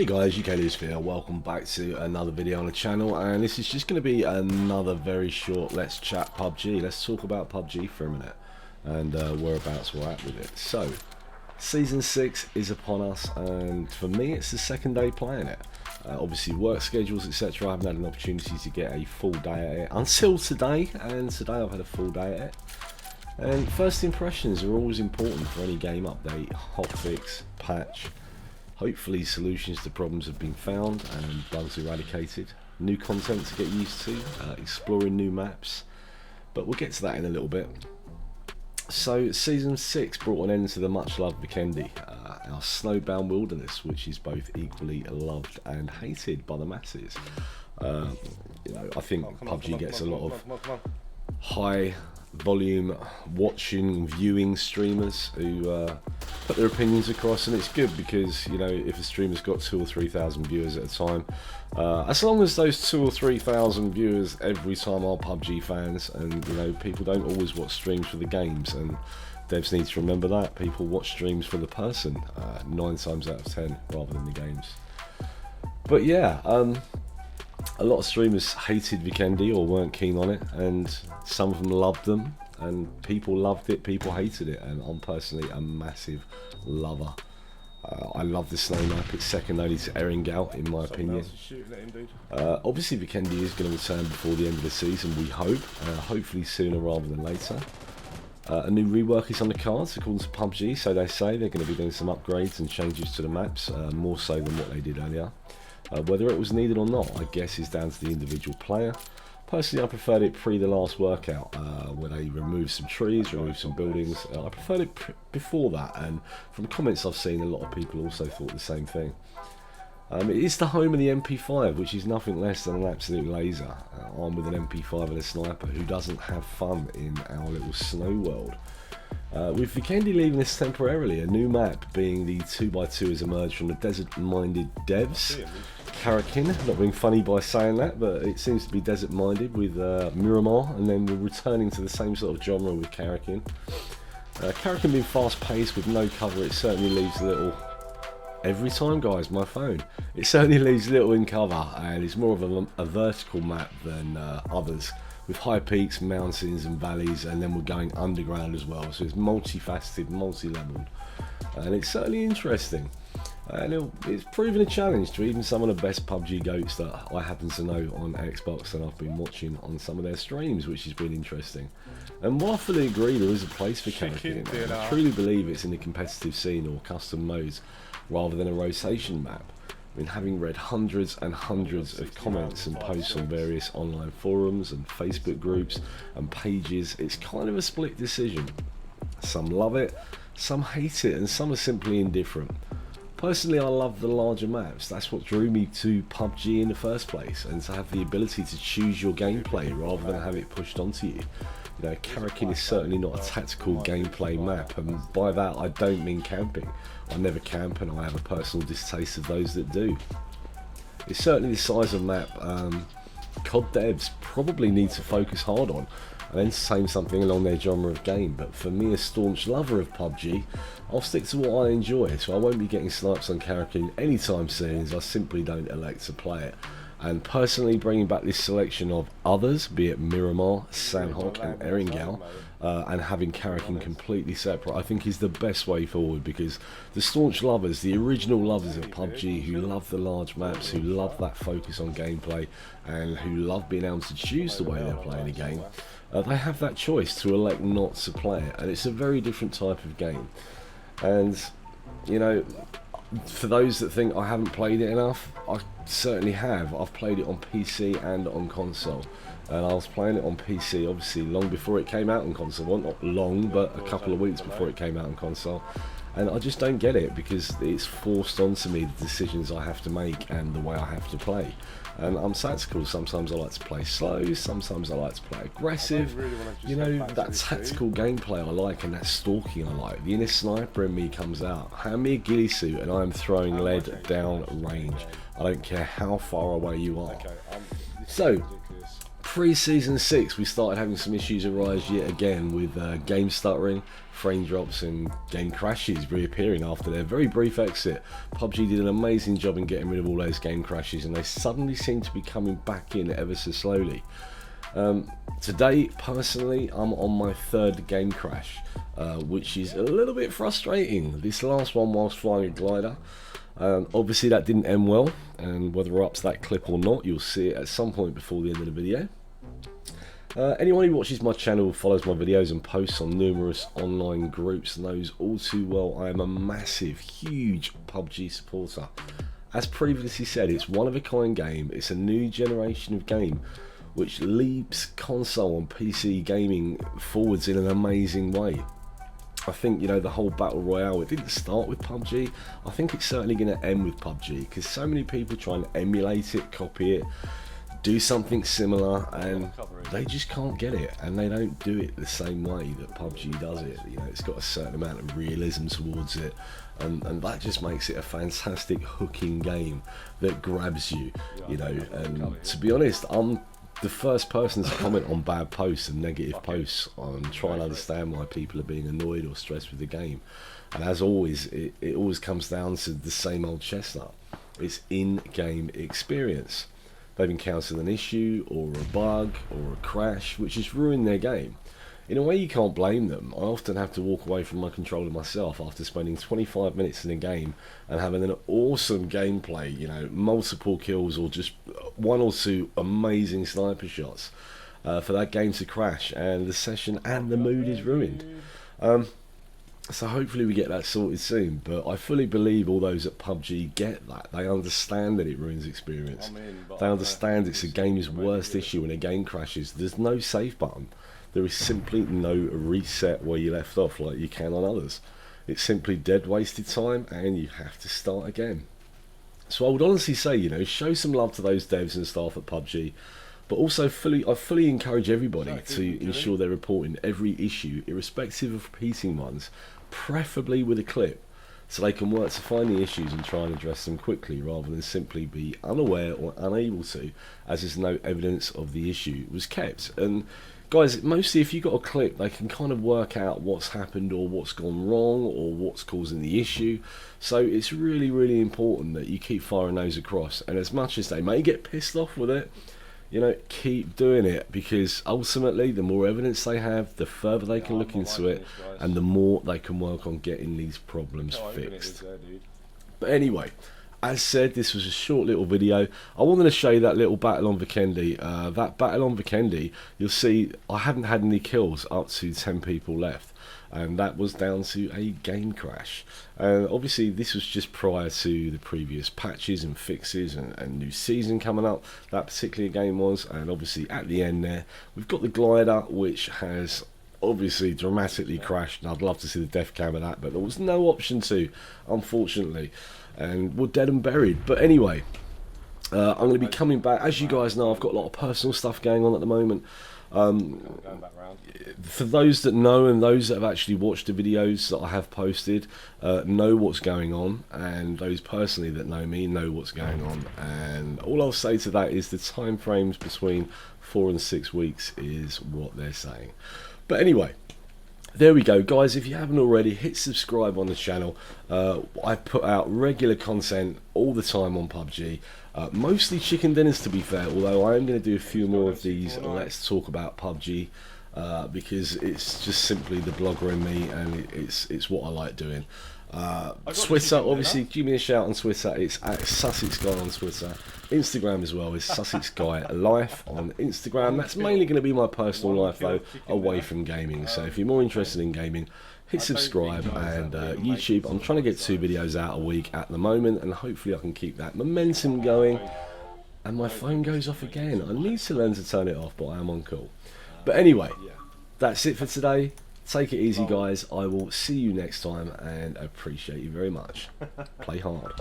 Hey guys, Vikendi here. Welcome back to another video on the channel, and this is just going to be another very short Let's Chat PUBG. Let's talk about PUBG for a minute and whereabouts we're at with it. So, Season 6 is upon us, and for me it's the second day playing it. Obviously work schedules, etc. I haven't had an opportunity to get a full day at it until today, and today I've had a full day at it. And first impressions are always important for any game update, hotfix, patch. Hopefully solutions to problems have been found and bugs eradicated. New content to get used to, exploring new maps, but we'll get to that in a little bit. So Season 6 brought an end to the much loved Vikendi, our snowbound wilderness, which is both equally loved and hated by the masses. You know, I think PUBG gets a lot of high volume watching, viewing streamers who put their opinions across, and it's good because, you know, if a streamer's got 2,000 or 3,000 viewers at a time, as long as those 2,000 or 3,000 viewers every time are PUBG fans, and you know, people don't always watch streams for the games, and devs need to remember that people watch streams for the person 9 times out of 10 rather than the games. But yeah, a lot of streamers hated Vikendi or weren't keen on it, and some of them loved them, and people loved it, people hated it, and I'm personally a massive lover. I love the snow map. It's second only to Erringel in my opinion. Obviously Vikendi is going to return before the end of the season, we hope, hopefully sooner rather than later. A new rework is on the cards according to PUBG, so they say they're going to be doing some upgrades and changes to the maps, more so than what they did earlier. Whether it was needed or not, I guess, is down to the individual player. Personally, I preferred it pre the last workout, where they removed some trees, removed some buildings. I preferred it before that, and from comments I've seen, a lot of people also thought the same thing. It is the home of the MP5, which is nothing less than an absolute laser, armed with an MP5 and a sniper. Who doesn't have fun in our little snow world? With Vikendi leaving us temporarily, a new map being the 2x2 has emerged from the desert-minded devs. Karakin, not being funny by saying that, but it seems to be desert-minded with Miramar, and then we're returning to the same sort of genre with Karakin. Karakin being fast-paced with no cover, it certainly leaves a little... Every time, guys, my phone. It certainly leaves little in cover, and it's more of a vertical map than others, with high peaks, mountains and valleys, and then we're going underground as well, so it's multifaceted, multi-leveled, and it's certainly interesting. And it's proven a challenge to even some of the best PUBG goats that I happen to know on Xbox, and I've been watching on some of their streams, which has been interesting. And while I fully agree there is a place for Karakin, I truly believe it's in the competitive scene or custom modes rather than a rotation map. I mean, having read hundreds and hundreds of comments and posts on various online forums and Facebook groups and pages, it's kind of a split decision. Some love it, some hate it, and some are simply indifferent. Personally, I love the larger maps. That's what drew me to PUBG in the first place, and to have the ability to choose your gameplay rather than have it pushed onto you. You know, Karakin is certainly not a tactical gameplay map, and by that I don't mean camping. I never camp, and I have a personal distaste of those that do. It's certainly the size of map COD devs probably need to focus hard on and entertain something along their genre of game, but for me, a staunch lover of PUBG, I'll stick to what I enjoy, so I won't be getting snipes on Karakin anytime soon, as I simply don't elect to play it. And personally, bringing back this selection of others, be it Miramar, Sandhawk and Erringel, and having Karakin completely separate, I think is the best way forward, because the staunch lovers, the original lovers of PUBG, who love the large maps, who love that focus on gameplay, and who love being able to choose the way they're playing a game, they have that choice to elect not to play it, and it's a very different type of game. And, you know, for those that think I haven't played it enough, I certainly have. I've played it on PC and on console, and I was playing it on PC obviously long before it came out on console. Well, not long, but a couple of weeks before it came out on console, and I just don't get it, because it's forced onto me the decisions I have to make and the way I have to play. And I'm tactical. Sometimes I like to play slow, sometimes I like to play aggressive. You know, that tactical gameplay I like, and that stalking I like. The inner sniper in me comes out. Hand me a ghillie suit and I'm throwing lead down range. I don't care how far away you are. So, Pre-season 6 we started having some issues arise yet again with game stuttering, frame drops and game crashes reappearing after their very brief exit. PUBG did an amazing job in getting rid of all those game crashes, and they suddenly seem to be coming back in ever so slowly. Today, personally, I'm on my 3rd game crash, which is a little bit frustrating. This last one whilst flying a glider. Obviously that didn't end well, and whether we're up to that clip or not, you'll see it at some point before the end of the video. Anyone who watches my channel, follows my videos and posts on numerous online groups knows all too well I am a massive, huge PUBG supporter. As previously said, it's one of a kind game. It's a new generation of game which leaps console and PC gaming forwards in an amazing way. I think, you know, the whole battle royale, it didn't start with PUBG. I think it's certainly going to end with PUBG, because so many people try and emulate it, copy it, do something similar, and they just can't get it, and they don't do it the same way that PUBG does it. You know, it's got a certain amount of realism towards it, and that just makes it a fantastic hooking game that grabs you, you know. And to be honest, I'm the first person to comment on bad posts and negative posts on trying to understand why people are being annoyed or stressed with the game. And as always, it always comes down to the same old chestnut. It's in-game experience. They've encountered an issue or a bug or a crash which has ruined their game. In a way, you can't blame them. I often have to walk away from my controller myself after spending 25 minutes in a game and having an awesome gameplay, you know, multiple kills or just 1 or 2 amazing sniper shots, for that game to crash and the session and the mood is ruined. So hopefully we get that sorted soon, but I fully believe all those at PUBG get that. They understand that it ruins experience. They understand it's a game's worst issue when a game crashes. There's no save button. There is simply no reset where you left off like you can on others. It's simply dead wasted time and you have to start again. So I would honestly say, you know, show some love to those devs and staff at PUBG, but also I fully encourage everybody to ensure they're reporting every issue, irrespective of repeating ones, preferably with a clip, so they can work to find the issues and try and address them quickly, rather than simply be unaware or unable to, as there's no evidence of the issue was kept. And guys, mostly if you've got a clip, they can kind of work out what's happened or what's gone wrong or what's causing the issue. So it's really, really important that you keep firing those across, and as much as they may get pissed off with it, you know, keep doing it, because ultimately the more evidence they have, the further they can look into it, and the more they can work on getting these problems fixed. But anyway, as said, this was a short little video. I wanted to show you that little battle on Vikendi. That battle on Vikendi, you'll see I haven't had any kills up to 10 people left, and that was down to a game crash. And obviously this was just prior to the previous patches and fixes and new season coming up. That particular game was, and obviously at the end there we've got the glider, which has obviously dramatically crashed, and I'd love to see the death cam of that, but there was no option to, unfortunately, and we're dead and buried. But anyway, I'm going to be coming back. As you guys know, I've got a lot of personal stuff going on at the moment. For those that know and those that have actually watched the videos that I have posted, know what's going on, and those personally that know me know what's going on. And all I'll say to that is the time frames between 4 and 6 weeks is what they're saying. But anyway, there we go, guys. If you haven't already, hit subscribe on the channel. I put out regular content all the time on PUBG, mostly chicken dinners, to be fair, although I am going to do a few more of these Let's Talk About PUBG, because it's just simply the blogger in me, and it's what I like doing. Twitter, obviously, give me a shout on Twitter. It's at Sussxguy on Twitter. Instagram as well is Sussxguy Life on Instagram. That's mainly going to be my personal life though, away from gaming. So if you're more interested in gaming, hit subscribe. And YouTube, I'm trying to get 2 videos out a week at the moment, and hopefully I can keep that momentum going. And my phone goes off again. I need to learn to turn it off, but I am on call. But anyway, that's it for today. Take it easy, guys. I will see you next time, and appreciate you very much. Play hard.